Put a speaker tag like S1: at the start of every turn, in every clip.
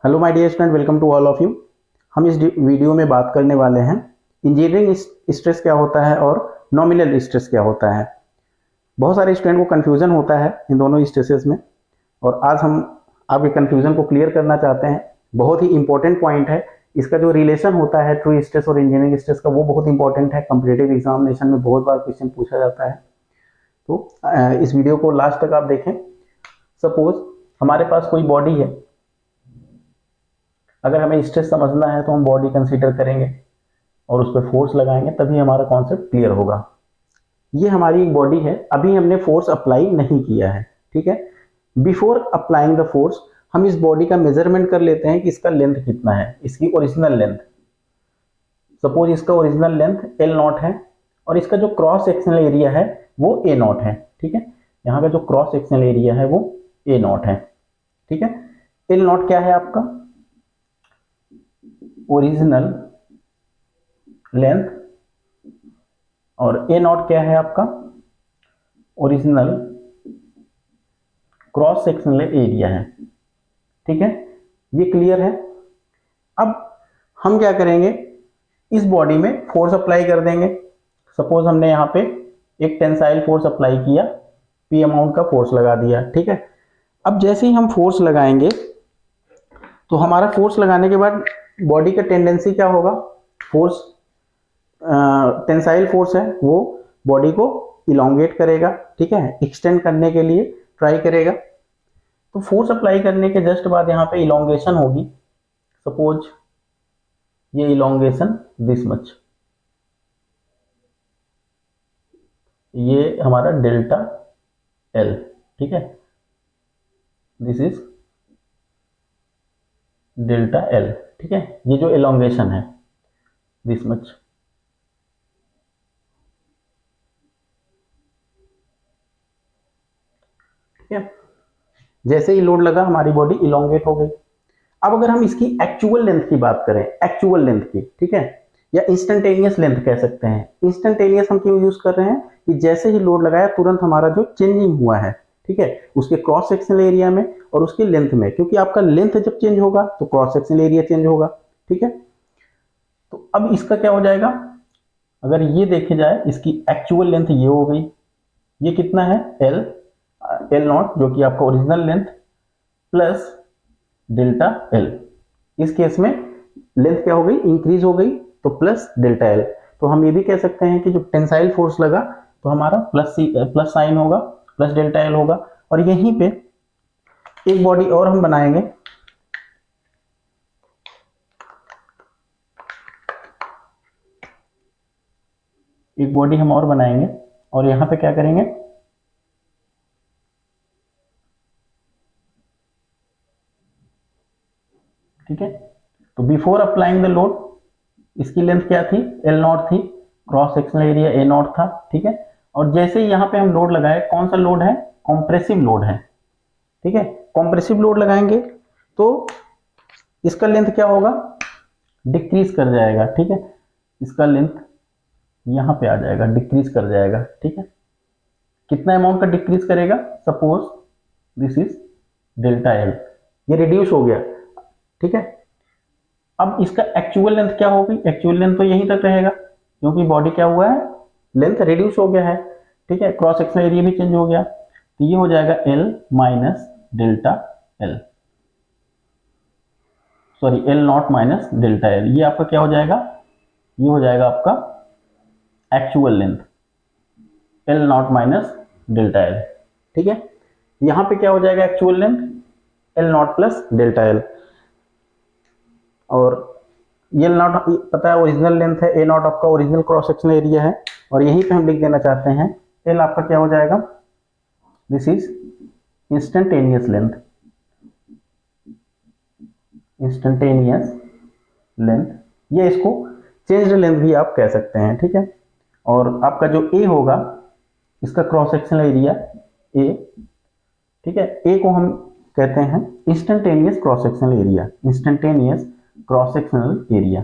S1: Hello my dear student, welcome to all of you. हम इस video में बात करने वाले हैं इंजीनियरिंग स्ट्रेस क्या होता है और नॉमिनल स्ट्रेस क्या होता है। बहुत सारे स्टूडेंट को कन्फ्यूजन होता है इन दोनों स्ट्रेसेस में, और आज हम आपके कन्फ्यूजन को क्लियर करना चाहते हैं। बहुत ही इंपॉर्टेंट पॉइंट है, इसका जो रिलेशन होता है ट्रू स्ट्रेस और इंजीनियरिंग स्ट्रेस का, वो बहुत इंपॉर्टेंट है। कॉम्पिटिटिव एग्जामिनेशन में बहुत बार क्वेश्चन पूछा जाता है, तो इस वीडियो को लास्ट तक आप देखें। सपोज हमारे पास कोई बॉडी है, अगर हमें स्ट्रेस समझना है तो हम बॉडी कंसीडर करेंगे और उस पर फोर्स लगाएंगे, तभी हमारा कॉन्सेप्ट क्लियर होगा। ये हमारी एक बॉडी है, अभी हमने फोर्स अप्लाई नहीं किया है, ठीक है। बिफोर अप्लाइंग द फोर्स हम इस बॉडी का मेजरमेंट कर लेते हैं कि इसका लेंथ कितना है, इसकी ओरिजिनल लेंथ। सपोज इसका ओरिजिनल लेंथ L0 है और इसका जो क्रॉस सेक्शनल एरिया है वो A0 है, ठीक है। यहाँ का जो क्रॉस सेक्शनल एरिया है वो A0 है, ठीक है। L0 क्या है आपका? ओरिजिनल लेंथ, और A0 क्या है आपका? ओरिजिनल क्रॉस सेक्शनल एरिया है, ठीक है। ये क्लियर है। अब हम क्या करेंगे, इस बॉडी में फोर्स अप्लाई कर देंगे। सपोज हमने यहाँ पे एक टेंसाइल फोर्स अप्लाई किया, P अमाउंट का फोर्स लगा दिया, ठीक है। अब जैसे ही हम फोर्स लगाएंगे तो हमारा फोर्स लगाने के बाद बॉडी का टेंडेंसी क्या होगा? फोर्स टेंसाइल फोर्स है, वो बॉडी को इलोंगेट करेगा, ठीक है, एक्सटेंड करने के लिए ट्राई करेगा। तो फोर्स अप्लाई करने के जस्ट बाद यहाँ पे इलोंगेशन होगी। सपोज ये इलोंगेशन दिस मच, ये हमारा डेल्टा L, ठीक है। दिस इज डेल्टा L, ठीक है। ये जो एलोंगेशन है दिस मच, ठीक है। जैसे ही लोड लगा हमारी बॉडी इलोंगेट हो गई। अब अगर हम इसकी एक्चुअल लेंथ की बात करें, एक्चुअल लेंथ की, ठीक है, या इंस्टेंटेनियस लेंथ कह सकते हैं। इंस्टेंटेनियस हम क्यों यूज कर रहे हैं कि जैसे ही लोड लगाया तुरंत हमारा जो चेंजिंग हुआ है, ठीक है, उसके क्रॉस सेक्शनल एरिया में और उसके लेंथ में, क्योंकि आपका लेंथ जब चेंज होगा तो क्रॉस सेक्शनल एरिया चेंज होगा, ठीक है। तो अब इसका क्या हो जाएगा, अगर ये देखे जाए, इसकी एक्चुअल लेंथ ये हो गई। ये कितना है? L0, जो कि आपका original length, plus delta L। इस केस में लेंथ क्या हो गई? इंक्रीज हो गई, तो प्लस डेल्टा L। तो हम ये भी कह सकते हैं कि जो टेंसाइल फोर्स लगा तो हमारा प्लस साइन होगा, प्लस डेल्टा L होगा। और यहीं पे एक बॉडी और हम बनाएंगे, एक बॉडी हम और बनाएंगे, और यहां पे क्या करेंगे, ठीक है। तो बिफोर अप्लाइंग द लोड इसकी लेंथ क्या थी? L0 थी, क्रॉस सेक्शनल एरिया A0 था, ठीक है। और जैसे ही यहाँ पे हम लोड लगाए, कौन सा लोड है? कॉम्प्रेसिव लोड है, ठीक है। कॉम्प्रेसिव लोड लगाएंगे तो इसका लेंथ क्या होगा? डिक्रीज कर जाएगा, ठीक है। इसका लेंथ यहाँ पे आ जाएगा, डिक्रीज कर जाएगा, ठीक है। कितना अमाउंट का डिक्रीज करेगा? Suppose this is delta L, ये रिड्यूस हो गया, ठीक है। अब इसका एक्चुअल लेंथ क्या होगी? एक्चुअल लेंथ तो यहीं तक रहेगा, क्योंकि बॉडी क्या हुआ है? लेंथ रिड्यूस हो गया है, ठीक है। क्रॉस सेक्शनल एरिया भी चेंज हो गया, तो ये हो जाएगा L minus delta L, sorry L0 minus delta L। ये आपका क्या हो जाएगा? ये हो जाएगा आपका actual length L0 minus delta L, ठीक है। यहां पे क्या हो जाएगा? Actual length L0 plus delta L। और ये L0 पता है ओरिजिनल लेंथ है, A0 आपका ओरिजिनल क्रॉस सेक्शनल एरिया है, और यहीं पे हम लिख देना चाहते हैं L आपका क्या हो जाएगा? This is instantaneous length, instantaneous length, ये इसको चेंज्ड लेंथ भी आप कह सकते हैं, ठीक है। और आपका जो A होगा, इसका क्रॉस सेक्शनल एरिया A, ठीक है। A को हम कहते हैं instantaneous cross sectional area, instantaneous cross sectional area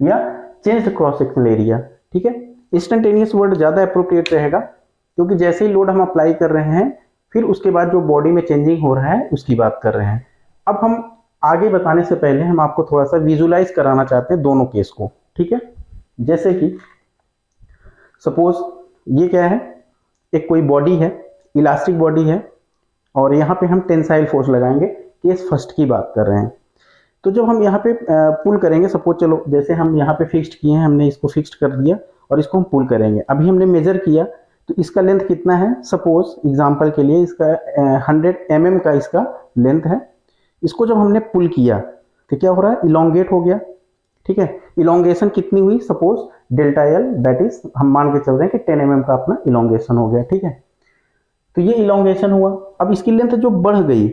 S1: या चेंज्ड क्रॉस सेक्शनल एरिया, ठीक है। इंस्टेंटेनियस वर्ड ज्यादा अप्रोप्रिएट रहेगा, क्योंकि जैसे ही लोड हम अप्लाई कर रहे हैं फिर उसके बाद जो बॉडी में चेंजिंग हो रहा है उसकी बात कर रहे हैं। अब हम आगे बताने से पहले हम आपको थोड़ा सा विजुलाइज कराना चाहते हैं दोनों केस को, ठीक है। जैसे कि सपोज ये क्या है, एक कोई बॉडी है, इलास्टिक बॉडी है, और यहाँ पे हम टेंसाइल फोर्स लगाएंगे। केस फर्स्ट की बात कर रहे हैं। तो जब हम यहाँ पे पुल करेंगे, सपोज चलो जैसे हम यहाँ पे फिक्स्ड किए हैं, हमने इसको फिक्स्ड कर दिया और इसको हम पुल करेंगे। अभी हमने मेजर किया तो इसका लेंथ कितना है, सपोज एग्जांपल के लिए इसका 100 mm का इसका लेंथ है। इसको जब हमने पुल किया तो क्या हो रहा है, इलोंगेट हो गया, ठीक है। इलोंगेशन कितनी हुई, suppose delta L, that is हम मान के चल रहे हैं कि 10 mm का अपना इलोंगेशन हो गया, ठीक है। तो ये इलोंगेशन हुआ। अब इसकी लेंथ जो बढ़ गई,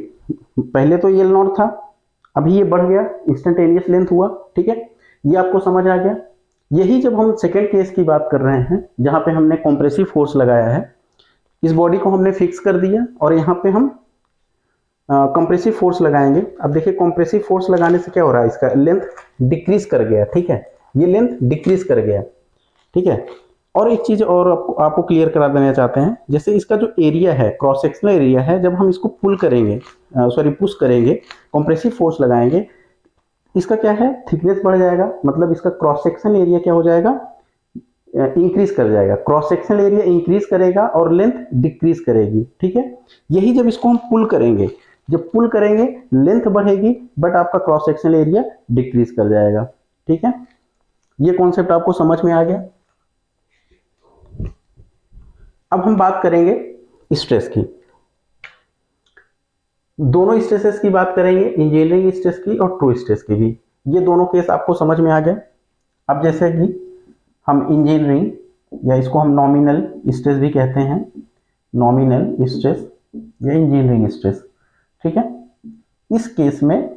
S1: पहले तो ये L0 था, अभी ये बढ़ गया, इंस्टेंटेनियस लेंथ हुआ, ठीक है। ये आपको समझ आ गया। यही जब हम सेकेंड केस की बात कर रहे हैं, जहां पे हमने कॉम्प्रेसिव फोर्स लगाया है, इस बॉडी को हमने फिक्स कर दिया और यहाँ पे हम कंप्रेसिव फोर्स लगाएंगे। अब देखिए कंप्रेसिव फोर्स लगाने से क्या हो रहा है, इसका लेंथ डिक्रीज कर गया, ठीक है। ये लेंथ डिक्रीज कर गया, ठीक है। और एक चीज और आपको क्लियर करा देना चाहते हैं, जैसे इसका जो एरिया है, क्रॉस सेक्शनल एरिया है, जब हम इसको पुल करेंगे, पुश करेंगे, कंप्रेसिव फोर्स लगाएंगे, इसका क्या है, थिकनेस बढ़ जाएगा, मतलब इसका क्रॉस सेक्शनल एरिया क्या हो जाएगा, इंक्रीज कर जाएगा। क्रॉस सेक्शनल एरिया इंक्रीज करेगा और लेंथ डिक्रीज करेगी, ठीक है। यही जब इसको हम पुल करेंगे, जब पुल करेंगे लेंथ बढ़ेगी बट आपका क्रॉस सेक्शनल एरिया डिक्रीज कर जाएगा, ठीक है। ये कॉन्सेप्ट आपको समझ में आ गया। अब हम बात करेंगे स्ट्रेस की। दोनों स्ट्रेसेस की बात करेंगे, इंजीनियरिंग स्ट्रेस की और ट्रू स्ट्रेस की भी। ये दोनों केस आपको समझ में आ गए। अब जैसे कि हम इंजीनियरिंग, या इसको हम नॉमिनल स्ट्रेस भी कहते हैं, नॉमिनल स्ट्रेस या इंजीनियरिंग स्ट्रेस, ठीक है। इस केस में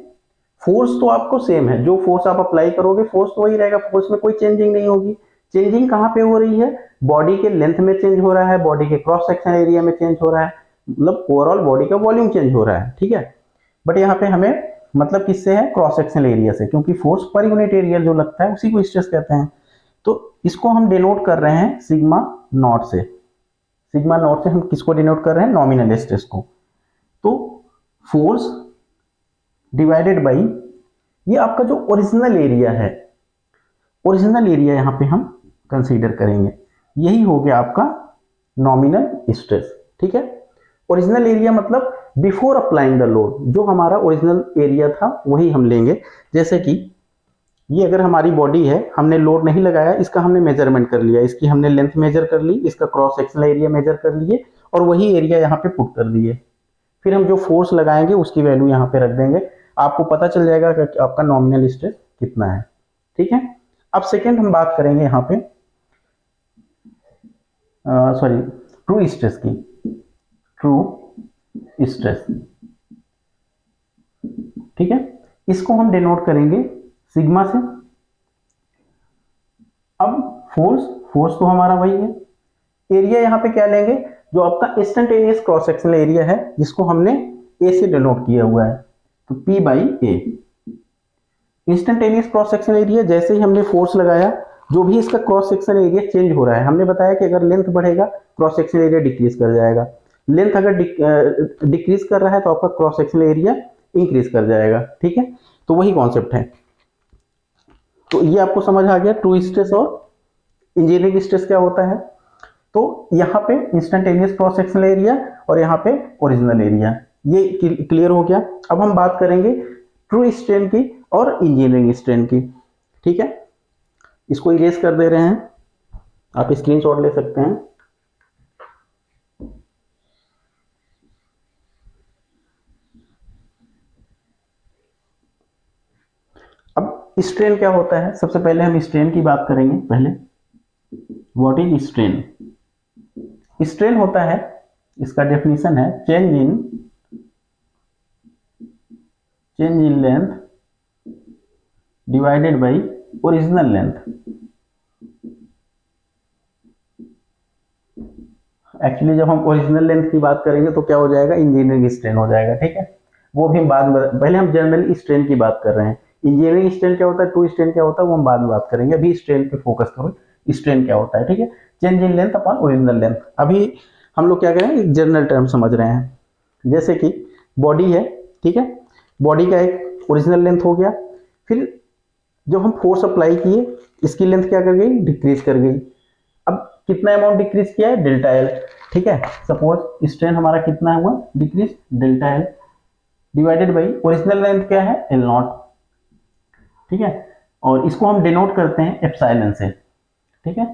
S1: फोर्स तो आपको सेम है, जो फोर्स आप अप्लाई करोगे फोर्स तो वही रहेगा, फोर्स में कोई चेंजिंग नहीं होगी। चेंजिंग कहाँ पे हो रही है, बॉडी के लेंथ में चेंज हो रहा है, बॉडी के क्रॉस सेक्शन एरिया में चेंज हो रहा है, मतलब ओवरऑल बॉडी का वॉल्यूम चेंज हो रहा है, ठीक है। बट यहाँ पे हमें मतलब किससे है, क्रॉस सेक्शनल एरिया से, क्योंकि फोर्स पर यूनिट एरिया जो लगता है उसी को स्ट्रेस कहते हैं। तो इसको हम डिनोट कर रहे हैं सिग्मा नॉट से। सिग्मा नॉट से हम किसको डिनोट कर रहे हैं, नॉमिनल स्ट्रेस को। तो फोर्स डिवाइडेड बाई ये आपका जो ओरिजिनल एरिया है, ओरिजिनल एरिया यहाँ पे हम कंसीडर करेंगे, यही हो गया आपका नॉमिनल स्ट्रेस, ठीक है। ओरिजिनल एरिया मतलब बिफोर अप्लाइंग द लोड, जो हमारा ओरिजिनल एरिया था वही हम लेंगे। जैसे कि ये अगर हमारी बॉडी है, हमने लोड नहीं लगाया, इसका हमने मेजरमेंट कर लिया, इसकी हमने लेंथ मेजर कर ली, इसका क्रॉस सेक्शनल एरिया मेजर कर लिए और वही एरिया यहाँ पे पुट कर दिए। फिर हम जो फोर्स लगाएंगे उसकी वैल्यू यहाँ पे रख देंगे, आपको पता चल जाएगा कि आपका नॉमिनल स्ट्रेस कितना है, ठीक है। अब सेकेंड हम बात करेंगे यहाँ पे ट्रू स्ट्रेस की। ट्रू स्ट्रेस, ठीक है, इसको हम डिनोट करेंगे सिग्मा से। अब फोर्स तो हमारा वही है, एरिया यहाँ पे क्या लेंगे, जो आपका इंस्टेंटेनियस क्रॉस सेक्शनल एरिया है, जिसको हमने ए से डिनोट किया हुआ है, तो P by A. Instantaneous cross sectional area, जैसे ही हमने फोर्स लगाया, जो भी इसका क्रॉस सेक्शनल एरिया चेंज हो रहा है, हमने बताया कि अगर लेंथ बढ़ेगा क्रॉस सेक्शनल एरिया डिक्रीज कर जाएगा, लेंथ अगर डिक्रीज कर रहा है तो आपका क्रॉस सेक्शनल एरिया इंक्रीज कर जाएगा, ठीक है। तो वही कॉन्सेप्ट है। तो ये आपको समझ आ गया ट्रू स्ट्रेस और इंजीनियरिंग स्ट्रेस क्या होता है। तो यहाँ पे इंस्टेंटेनियस क्रॉस सेक्शनल एरिया और यहाँ पे ओरिजिनल एरिया, ये क्लियर हो गया। अब हम बात करेंगे ट्रू स्ट्रेन की और इंजीनियरिंग स्ट्रेन की, ठीक है। इसको इरेज कर दे रहे हैं, आप स्क्रीनशॉट ले सकते हैं। अब स्ट्रेन क्या होता है, सबसे पहले हम स्ट्रेन की बात करेंगे। पहले व्हाट इज स्ट्रेन। स्ट्रेन होता है, इसका डेफिनेशन है change in length divided by original length. Actually जब हम ओरिजिनल लेंथ की बात करेंगे तो क्या हो जाएगा, इंजीनियरिंग स्ट्रेन हो जाएगा, ठीक है। वो भी हम बाद में, पहले हम जनरली स्ट्रेन की बात कर रहे हैं। इंजीनियरिंग स्ट्रेन क्या होता है, ट्रू स्ट्रेन क्या होता है, वो हम बाद में बात करेंगे। अभी स्ट्रेन पे फोकस करो, स्ट्रेन क्या होता है, ठीक है। Change in length upon original length. अभी हम लोग क्या करेंगे, एक जनरल टर्म समझ रहे हैं। जैसे कि बॉडी है, ठीक है, बॉडी का एक ओरिजिनल लेंथ हो गया। फिर जब हम फोर्स अप्लाई किए इसकी लेंथ क्या कर गई, डिक्रीज कर गई। अब कितना अमाउंट डिक्रीज किया है, डेल्टा एल। ठीक है, सपोज स्ट्रेन हमारा कितना हुआ, decrease delta L divided by original length क्या है, एल नॉट। ठीक है, और इसको हम डिनोट करते हैं एप्सिलॉन से। ठीक है,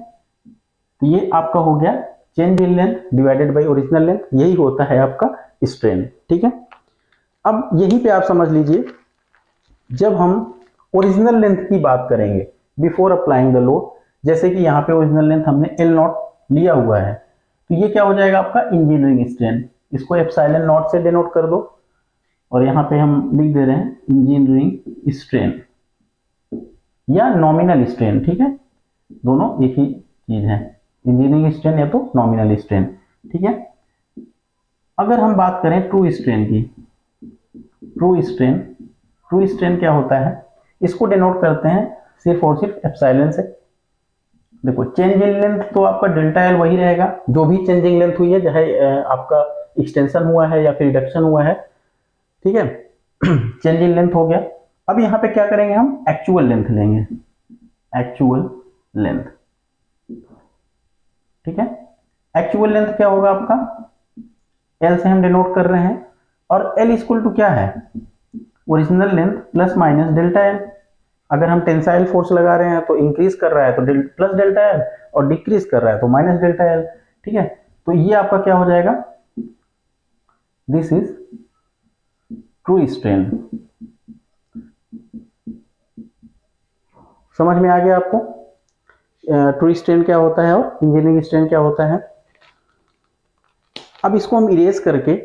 S1: तो ये आपका हो गया change in length divided by original length, यही होता है आपका स्ट्रेन। ठीक है, अब यहीं पे आप समझ लीजिए, जब हम ओरिजिनल लेंथ की बात करेंगे बिफोर अप्लाइंग द लोड, जैसे कि यहाँ पे ओरिजिनल लेंथ हमने एल नॉट लिया हुआ है, तो ये क्या हो जाएगा आपका इंजीनियरिंग स्ट्रेन। इसको एप्सिलॉन नॉट से डिनोट कर दो, और यहाँ पे हम लिख दे रहे हैं इंजीनियरिंग स्ट्रेन या नॉमिनल स्ट्रेन। ठीक है, दोनों एक ही चीज है, इंजीनियरिंग स्ट्रेन या तो नॉमिनल स्ट्रेन। ठीक है, अगर हम बात करें ट्रू स्ट्रेन की, ट्रू स्ट्रेन क्या होता है, इसको डिनोट करते हैं सिर्फ और सिर्फ एप्सिलॉन से। देखो चेंज इन लेंथ तो आपका डेल्टा एल वही रहेगा, जो भी चेंजिंग लेंथ हुई है, चाहे आपका एक्सटेंशन हुआ है या फिर रिडक्शन हुआ है। ठीक है, चेंज इन लेंथ हो गया। अब यहाँ पे क्या करेंगे, हम एक्चुअल लेंथ लेंगे, एक्चुअल लेंथ। ठीक है, एक्चुअल लेंथ क्या होगा आपका, एल से हम डिनोट कर रहे हैं, और एल इक्वल टू क्या है, original length plus minus delta L. अगर हम टेंसाइल फोर्स लगा रहे हैं तो इंक्रीज कर रहा है तो प्लस डेल्टा एल, और डिक्रीज कर रहा है तो माइनस डेल्टा एल। ठीक है, तो ये आपका क्या हो जाएगा, दिस इज ट्रू स्ट्रेन। समझ में आ गया आपको ट्रू स्ट्रेन क्या होता है और इंजीनियरिंग स्ट्रेन क्या होता है। अब इसको हम इरेज करके,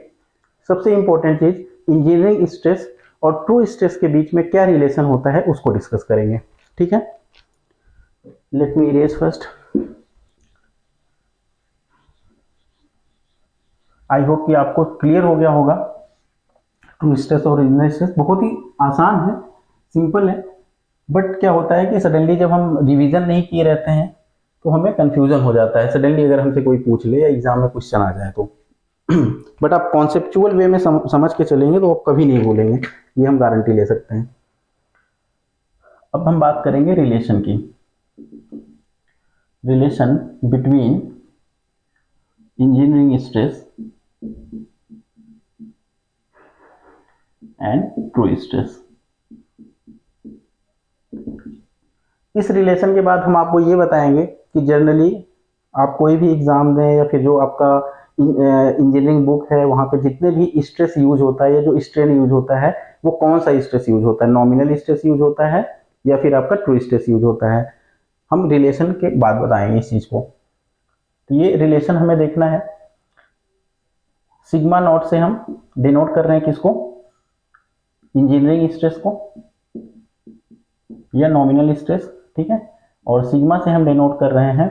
S1: सबसे इंपॉर्टेंट चीज इंजीनियरिंग स्ट्रेस और ट्रू स्ट्रेस के बीच में क्या रिलेशन होता है उसको डिस्कस करेंगे। ठीक है, let me erase first. I hope कि आपको क्लियर हो गया होगा। ट्रू स्ट्रेस और इंजीनियरिंग स्ट्रेस बहुत ही आसान है, सिंपल है, बट क्या होता है कि सडनली जब हम रिवीजन नहीं किए रहते हैं तो हमें कंफ्यूजन हो जाता है, सडनली अगर हमसे कोई पूछ ले या एग्जाम में क्वेश्चन आ जाए तो। बट आप कॉन्सेप्चुअल वे में समझ के चलेंगे तो आप कभी नहीं भूलेंगे, ये हम गारंटी ले सकते हैं। अब हम बात करेंगे रिलेशन की, relation between engineering stress and true stress. इस रिलेशन के बाद हम आपको ये बताएंगे कि जनरली आप कोई भी एग्जाम दें या फिर जो आपका इंजीनियरिंग बुक है वहाँ पे जितने भी स्ट्रेस यूज होता है या जो स्ट्रेन यूज होता है वो कौन सा स्ट्रेस यूज होता है, नॉमिनल स्ट्रेस यूज होता है या फिर आपका ट्रू स्ट्रेस यूज होता है। हम रिलेशन के बाद बताएंगे इस चीज को। तो ये रिलेशन हमें देखना है, सिग्मा नॉट से हम डिनोट कर रहे हैं किसको, इंजीनियरिंग स्ट्रेस को या नॉमिनल स्ट्रेस। ठीक है, और सिग्मा से हम डिनोट कर रहे हैं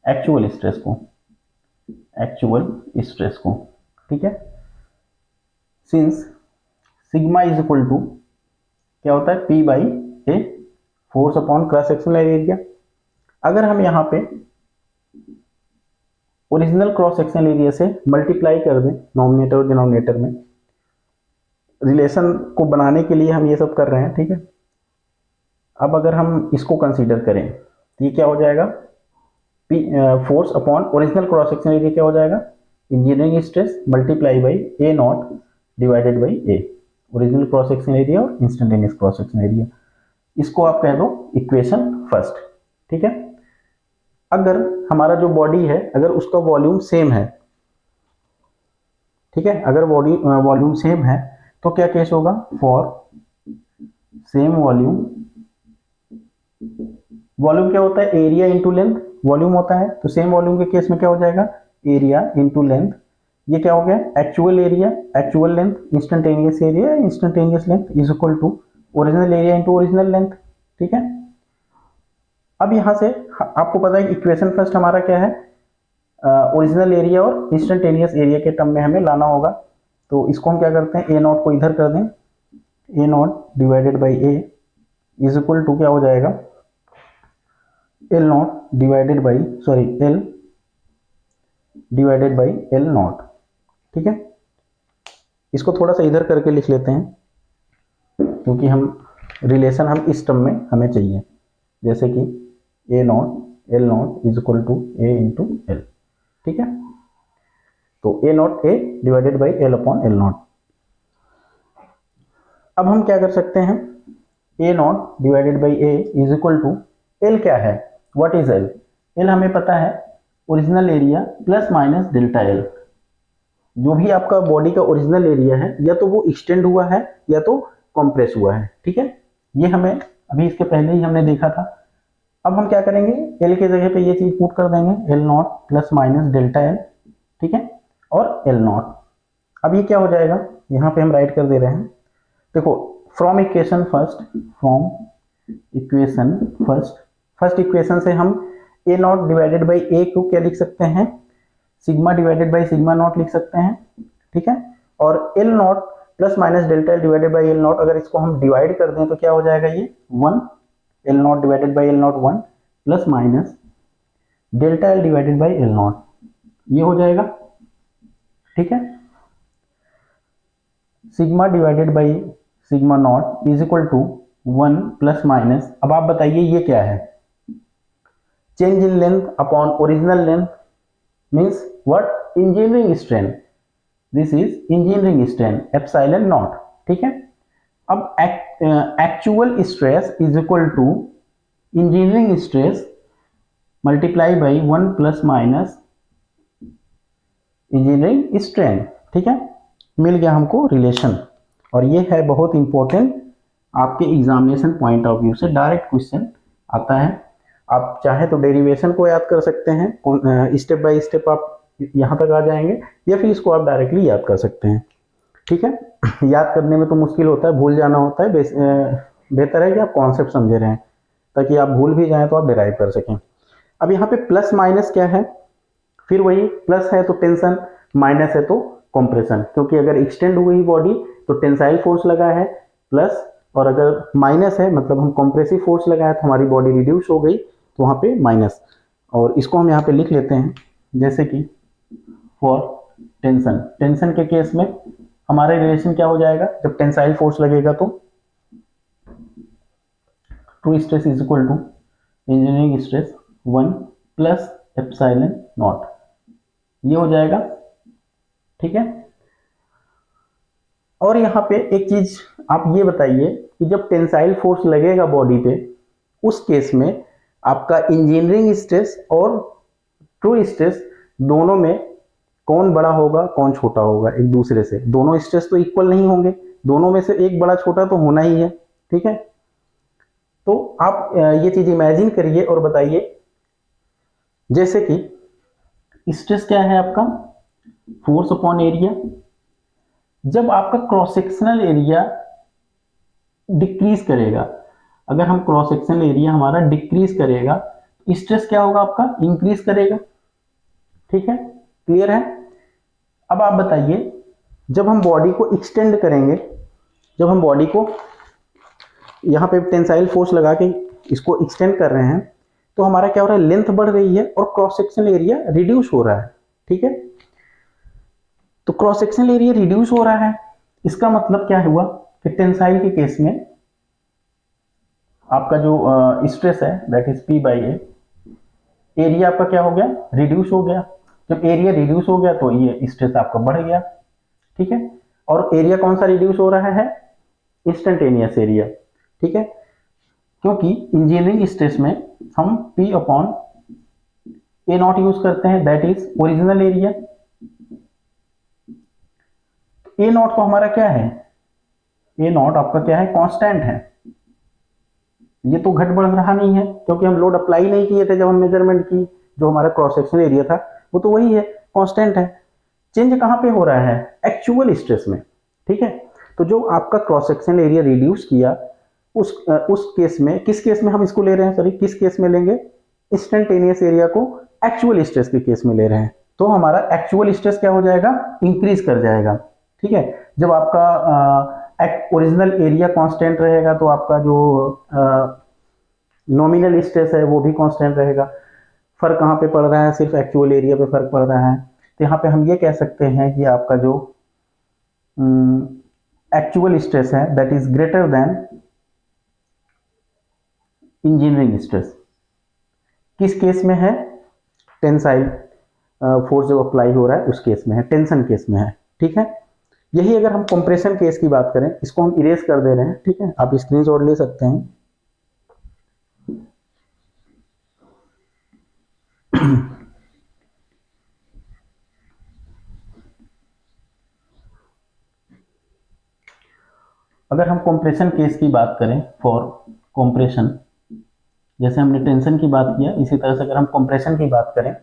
S1: एक्चुअल स्ट्रेस को, एक्चुअल स्ट्रेस को। ठीक है, since sigma is equal to क्या होता है, P by A, force upon cross sectional area. अगर हम यहाँ पे ओरिजिनल क्रॉस सेक्शनल एरिया से मल्टीप्लाई कर दें नॉमिनेटर और डिनोमिनेटर में, रिलेशन को बनाने के लिए हम ये सब कर रहे हैं। ठीक है, अब अगर हम इसको कंसीडर करें तो ये क्या हो जाएगा, force upon original cross sectional area क्या हो जाएगा, engineering stress multiply by A not divided by A, original cross sectional area और इंस्टेंटेनियस क्रॉस सेक्शनल एरिया। इसको आप कह दो इक्वेशन फर्स्ट। ठीक है, अगर हमारा जो बॉडी है अगर उसका वॉल्यूम सेम है, ठीक है, अगर बॉडी वॉल्यूम सेम है तो क्या केस होगा, फॉर सेम वॉल्यूम, वॉल्यूम क्या होता है, एरिया इंटू लेंथ वॉल्यूम होता है, तो सेम वॉल्यूम के केस में क्या हो जाएगा, एरिया इंटू लेंथ। ये क्या हो गया, actual area, actual length, instantaneous area, instantaneous length is equal to original area into original length. ठीक है, अब यहां से आपको पता है कि इक्वेशन फर्स्ट हमारा क्या है, ओरिजिनल एरिया और इंस्टेंटेनियस एरिया के टर्म में हमें लाना होगा। तो इसको हम क्या करते हैं, ए नॉट को इधर कर दें, A not divided by A is equal to क्या हो जाएगा, L not divided by L divided by L not. ठीक है, इसको थोड़ा सा इधर करके लिख लेते हैं, क्योंकि हम रिलेशन हम इस टर्म में हमें चाहिए, जैसे कि A not L not is equal to A into L. ठीक है, तो A not A divided by L upon L not. अब हम क्या कर सकते हैं, A not divided by A is equal to L क्या है, व्हाट इज एल? एल हमें पता है original area plus minus delta L. जो भी आपका बॉडी का ओरिजिनल एरिया है या तो वो एक्सटेंड हुआ है या तो कंप्रेस हुआ है। ठीक है, ये हमें अभी इसके पहले ही हमने देखा था। अब हम क्या करेंगे, एल के जगह पे ये चीज पुट कर देंगे, L not plus minus delta L. ठीक है, और एल नॉट। अब ये क्या हो जाएगा, यहाँ पे हम राइट कर दे रहे हैं। देखो, फ्रॉम इक्वेशन फर्स्ट इक्वेशन से हम ए नॉट डिवाइडेड बाई ए को क्या लिख सकते हैं, sigma divided by sigma not लिख सकते हैं। ठीक है, और L not plus minus delta L divided by L not, अगर इसको हम डिवाइड कर दें तो क्या हो जाएगा, ये 1 L not divided by L naught 1 plus minus delta L divided by L naught, ये हो जाएगा। ठीक है, sigma divided by sigma naught is equal to 1 plus minus, अब आप बताइए ये क्या है, change in length upon original length means what, engineering strain. This is engineering strain epsilon naught. ठीक है, अब actual stress is equal to engineering stress multiply by 1 plus minus engineering strain. ठीक है, मिल गया हमको रिलेशन, और ये है बहुत इंपॉर्टेंट, आपके एग्जामिनेशन पॉइंट ऑफ व्यू से डायरेक्ट क्वेश्चन आता है। आप चाहे तो डेरिवेशन को याद कर सकते हैं, स्टेप बाय स्टेप आप यहाँ तक आ जाएंगे, या फिर इसको आप डायरेक्टली याद कर सकते हैं। ठीक है, याद करने में तो मुश्किल होता है, भूल जाना होता है, बेहतर है कि आप कॉन्सेप्ट समझे रहें, ताकि आप भूल भी जाएं तो आप डिराइव कर सकें। अब यहाँ पे प्लस माइनस क्या है, फिर वही प्लस है तो टेंशन, माइनस है तो कंप्रेशन, क्योंकि अगर एक्सटेंड हुई बॉडी तो टेंसाइल फोर्स लगा है प्लस, और अगर माइनस है मतलब हम कंप्रेसिव फोर्स लगाए तो हमारी बॉडी रिड्यूस हो गई, तो वहाँ पे माइनस। और इसको हम यहाँ पे लिख लेते हैं, जैसे कि फॉर टेंशन के केस में हमारा रिलेशन क्या हो जाएगा, जब टेंसाइल फोर्स लगेगा तो true stress is equal to engineering stress 1 plus epsilon naught, ये हो जाएगा। ठीक है, और यहाँ पे एक चीज आप ये बताइए कि जब टेंसाइल फोर्स लगेगा बॉडी पे, उस केस में आपका इंजीनियरिंग स्ट्रेस और ट्रू स्ट्रेस दोनों में कौन बड़ा होगा कौन छोटा होगा एक दूसरे से? दोनों स्ट्रेस तो इक्वल नहीं होंगे, दोनों में से एक बड़ा छोटा तो होना ही है। ठीक है, तो आप ये चीज इमेजिन करिए और बताइए, जैसे कि स्ट्रेस क्या है आपका, फोर्स अपॉन एरिया। जब आपका क्रॉस सेक्शनल एरिया डिक्रीज करेगा, अगर हम क्रॉस सेक्शनल एरिया हमारा डिक्रीज करेगा, स्ट्रेस क्या होगा आपका, इंक्रीज करेगा। ठीक है, क्लियर है? अब आप बताइए, जब हम बॉडी को एक्सटेंड करेंगे, जब हम बॉडी को यहाँ पे टेंसाइल फोर्स लगा के इसको एक्सटेंड कर रहे हैं, तो हमारा क्या हो रहा है, लेंथ बढ़ रही है और क्रॉस सेक्शनल एरिया रिड्यूस हो रहा है। ठीक है, तो क्रॉस सेक्शनल एरिया रिड्यूस हो रहा है, इसका मतलब क्या हुआ कि टेंसाइल के केस में आपका जो स्ट्रेस है that is P by A, area आपका क्या हो गया, रिड्यूस हो गया। जब एरिया रिड्यूस हो गया तो ये स्ट्रेस आपका बढ़ गया। ठीक है, और एरिया कौन सा रिड्यूस हो रहा है, इंस्टेंटेनियस एरिया। ठीक है, क्योंकि इंजीनियरिंग स्ट्रेस में हम P upon A not use करते हैं, that is original area. A not तो हमारा क्या है, ए नॉट आपका क्या है, कांस्टेंट है, ये तो घट बढ़ रहा नहीं है, क्योंकि हम लोड अप्लाई नहीं किए थे जब हम मेजरमेंट की, जो हमारा क्रॉस सेक्शनल एरिया था वो तो वही है, कांस्टेंट है। चेंज कहाँ पे हो रहा है, एक्चुअल स्ट्रेस में। ठीक है, तो जो आपका क्रॉस सेक्शनल एरिया रिड्यूस किया, उस केस में, किस केस में हम इसको ले रहे हैं, सॉरी किस केस में लेंगे, इंस्टेंटेनियस एरिया को एक्चुअल स्ट्रेस के केस में ले रहे हैं, तो हमारा एक्चुअल स्ट्रेस क्या हो जाएगा, इंक्रीज कर जाएगा। ठीक है, जब आपका ओरिजिनल एरिया कांस्टेंट रहेगा तो आपका जो नॉमिनल स्ट्रेस है वो भी कांस्टेंट रहेगा। फर्क कहाँ पे पड़ रहा है, सिर्फ एक्चुअल एरिया पे फर्क पड़ रहा है। तो यहाँ पे हम ये कह सकते हैं कि आपका जो एक्चुअल स्ट्रेस है that is greater than engineering stress. किस केस में है? टेंसाइल फोर्स जब अप्लाई हो रहा है उस केस में है, टेंशन केस में है। ठीक है, यही अगर हम कंप्रेशन केस की बात करें, इसको हम इरेज कर दे रहे हैं। ठीक है, आप स्क्रीनशॉट ले सकते हैं। अगर हम कंप्रेशन केस की बात करें फॉर कंप्रेशन, जैसे हमने टेंशन की बात किया, इसी तरह से अगर हम कंप्रेशन की बात करें,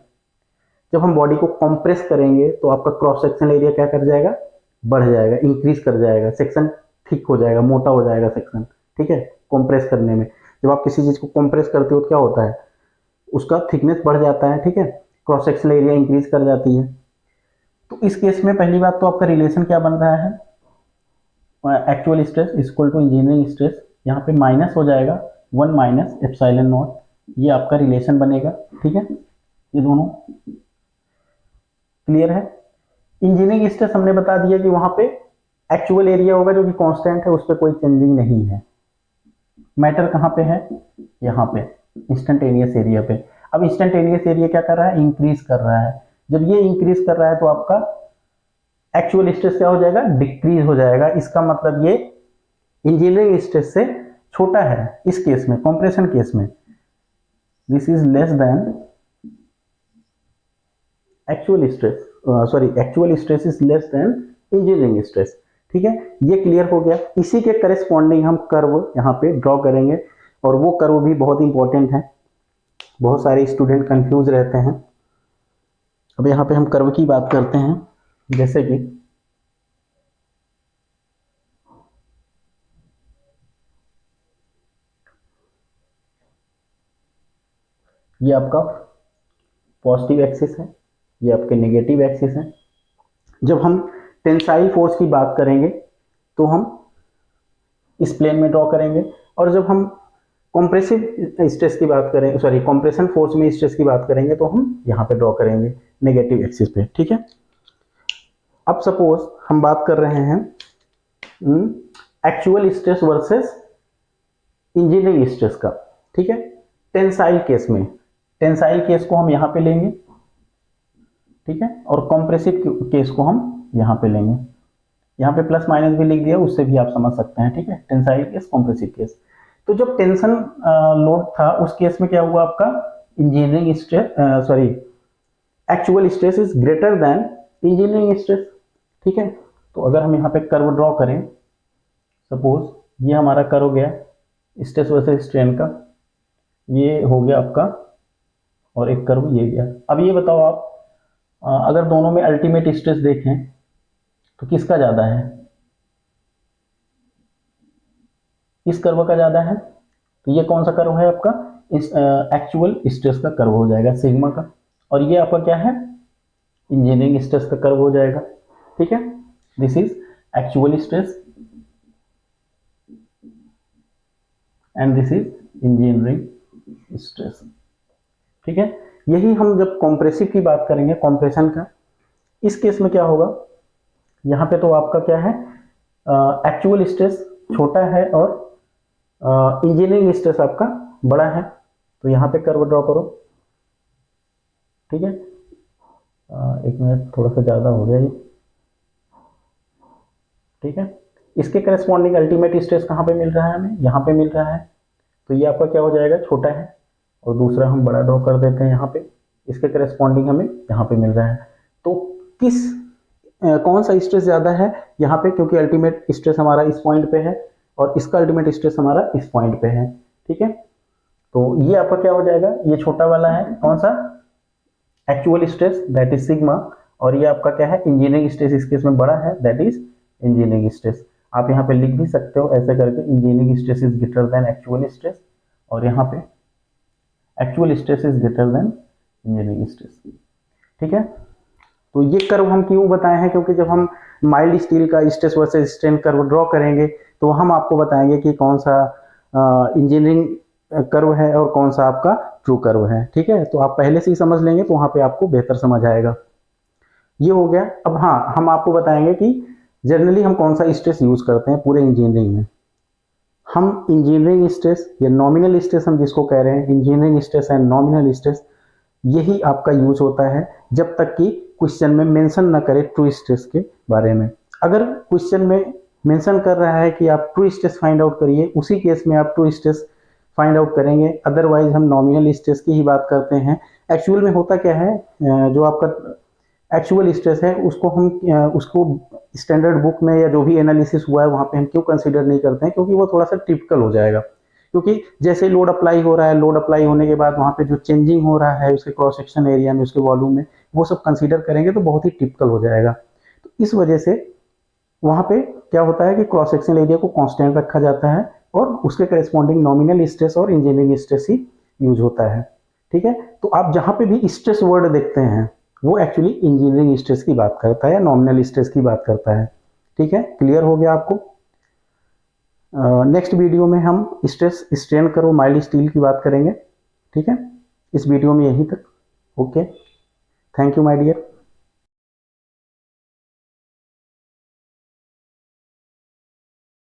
S1: जब हम बॉडी को कंप्रेस करेंगे तो आपका क्रॉस सेक्शन एरिया क्या कर जाएगा? बढ़ जाएगा, इंक्रीज कर जाएगा, सेक्शन थिक हो जाएगा, मोटा हो जाएगा सेक्शन। ठीक है, कंप्रेस करने में जब आप किसी चीज को कंप्रेस करते हो तो क्या होता है? उसका थिकनेस बढ़ जाता है। ठीक है, क्रॉस सेक्शन एरिया इंक्रीज कर जाती है। तो इस केस में पहली बात तो आपका रिलेशन क्या बन रहा है? Actual stress equal to engineering stress, यहाँ पे माइनस हो जाएगा 1 माइनस एप्सिलॉन नॉट, ये आपका रिलेशन बनेगा। ठीक है, ये दोनों क्लियर है। इंजीनियरिंग स्ट्रेस हमने बता दिया कि वहां पे एक्चुअल एरिया होगा जो कि कांस्टेंट है, उस पर कोई चेंजिंग नहीं है। मैटर कहाँ पे है? यहाँ पे इंस्टेंटेनियस एरिया पे। अब इंस्टेंटेनियस एरिया क्या कर रहा है? इंक्रीज कर रहा है। जब ये इंक्रीज कर रहा है तो आपका एक्चुअल स्ट्रेस क्या हो जाएगा? डिक्रीज हो जाएगा। इसका मतलब ये इंजीनियरिंग स्ट्रेस से छोटा है इस केस में, कंप्रेशन केस में। This is less than actual stress, sorry actual stress is less than engineering stress. ठीक है, ये क्लियर हो गया। इसी के करेस्पॉन्डिंग हम कर्व यहाँ पे ड्रॉ करेंगे, और वो कर्व भी बहुत इंपॉर्टेंट है, बहुत सारे स्टूडेंट कंफ्यूज रहते हैं। अब यहाँ पे हम कर्व की बात करते हैं, जैसे कि ये आपका पॉजिटिव एक्सिस है, ये आपके नेगेटिव एक्सिस है। जब हम टेंसाइल फोर्स की बात करेंगे तो हम इस प्लेन में ड्रॉ करेंगे, और जब हम कंप्रेसिव स्ट्रेस की बात करें, सॉरी कंप्रेशन फोर्स में स्ट्रेस की बात करेंगे तो हम यहाँ पे ड्रॉ करेंगे नेगेटिव एक्सिस पे। ठीक है, अब सपोज हम बात कर रहे हैं actual stress versus engineering stress का। ठीक है, टेंसाइल केस में, टेंसाइल केस को हम यहाँ पे लेंगे। ठीक है, और कंप्रेसिव केस को हम यहाँ पे लेंगे। यहाँ पे प्लस माइनस भी लिख दिया, उससे भी आप समझ सकते हैं। ठीक है, टेंसाइल केस, कंप्रेसिव केस। तो जब टेंशन लोड था उस केस में क्या हुआ आपका? Engineering stress, sorry actual stress is greater than engineering stress. ठीक है, तो अगर हम यहाँ पे कर्व ड्रॉ करें, सपोज ये हमारा कर्व गया स्ट्रेस वर्सेस स्ट्रेन का, ये हो गया आपका, और एक कर्व ये गया। अब ये बताओ आप, अगर दोनों में अल्टीमेट स्ट्रेस देखें तो किसका ज्यादा है? इस कर्व का ज्यादा है। तो ये कौन सा कर्व है आपका? इस एक्चुअल स्ट्रेस का कर्व हो जाएगा, सिग्मा का। और ये आपका क्या है? इंजीनियरिंग स्ट्रेस का कर्व हो जाएगा। ठीक है, this is actual stress and this is engineering stress. ठीक है, यही हम जब कॉम्प्रेसिव की बात करेंगे, कॉम्प्रेशन का, इस केस में क्या होगा? यहाँ पे तो आपका क्या है? एक्चुअल स्ट्रेस छोटा है और इंजीनियरिंग स्ट्रेस आपका बड़ा है। तो यहाँ पे कर्व ड्रॉ करो। ठीक है, एक मिनट, थोड़ा सा ज़्यादा हो गया ये। ठीक है, इसके करस्पॉन्डिंग अल्टीमेट स्ट्रेस कहाँ पे मिल रहा है हमें? यहाँ पे मिल रहा है। तो ये आपका क्या हो जाएगा? छोटा है, और दूसरा हम बड़ा ड्रॉ कर देते हैं यहाँ पे, इसके करस्पॉन्डिंग हमें यहाँ पे मिल रहा है। तो किस कौन सा स्ट्रेस ज़्यादा है यहाँ पे? क्योंकि अल्टीमेट स्ट्रेस हमारा इस पॉइंट पे है और इसका अल्टीमेट स्ट्रेस हमारा इस पॉइंट पे है। ठीक है, तो ये आपका क्या हो जाएगा? ये छोटा वाला है, कौन सा? Actual stress that is sigma, और ये आपका क्या है? इंजीनियरिंग स्ट्रेस इस केस में बड़ा है, दैट इज इंजीनियरिंग स्ट्रेस। आप यहाँ पे लिख भी सकते हो ऐसे करके, engineering stress is greater than actual stress, और यहाँ पे actual stress is greater than engineering stress. ठीक है, तो ये कर्व हम क्यों बताए हैं? क्योंकि जब हम माइल्ड स्टील का stress versus strain curve draw करेंगे तो हम आपको बताएंगे कि कौन सा इंजीनियरिंग कर्व है और कौन सा आपका ट्रू कर्व है। ठीक है, तो आप पहले से ही समझ लेंगे तो वहाँ पे आपको बेहतर समझ आएगा। ये हो गया। अब हाँ, हम आपको बताएंगे कि जनरली हम कौन सा स्ट्रेस यूज करते हैं पूरे इंजीनियरिंग में? हम इंजीनियरिंग स्ट्रेस या नॉमिनल स्ट्रेस हम जिसको कह रहे हैं, engineering stress and nominal stress, यही आपका यूज होता है जब तक कि क्वेश्चन में मेंशन ना करे ट्रू स्ट्रेस के बारे में। अगर क्वेश्चन में मेंशन कर रहा है कि आप ट्रू स्ट्रेस फाइंड आउट करिए, उसी केस में आप ट्रू स्ट्रेस फाइंड आउट करेंगे, अदरवाइज हम नॉमिनल स्ट्रेस की ही बात करते हैं। एक्चुअल में होता क्या है, जो आपका एक्चुअल स्ट्रेस है उसको हम उसको स्टैंडर्ड बुक में या जो भी एनालिसिस हुआ है वहाँ पे हम क्यों कंसीडर नहीं करते हैं, क्योंकि वो थोड़ा सा टिपिकल हो जाएगा। क्योंकि जैसे लोड अप्लाई हो रहा है, लोड अप्लाई होने के बाद वहाँ पे जो चेंजिंग हो रहा है उसके क्रॉस सेक्शन एरिया में, उसके वॉल्यूम में, वो सब कंसीडर करेंगे तो बहुत ही टिपिकल हो जाएगा। तो इस वजह से वहाँ पे क्या होता है कि क्रॉस सेक्शन एरिया को कांस्टेंट रखा जाता है और उसके करेस्पॉन्डिंग नॉमिनल स्ट्रेस और इंजीनियरिंग स्ट्रेस ही यूज होता है। ठीक है, तो आप जहाँ पे भी स्ट्रेस वर्ड देखते हैं वो एक्चुअली इंजीनियरिंग स्ट्रेस की बात करता है या नॉमिनल स्ट्रेस की बात करता है। ठीक है, क्लियर हो गया आपको? नेक्स्ट वीडियो में हम स्ट्रेस स्ट्रेन करो माइल्ड स्टील की बात करेंगे। ठीक है, इस वीडियो में यहीं तक। Okay, thank you my dear.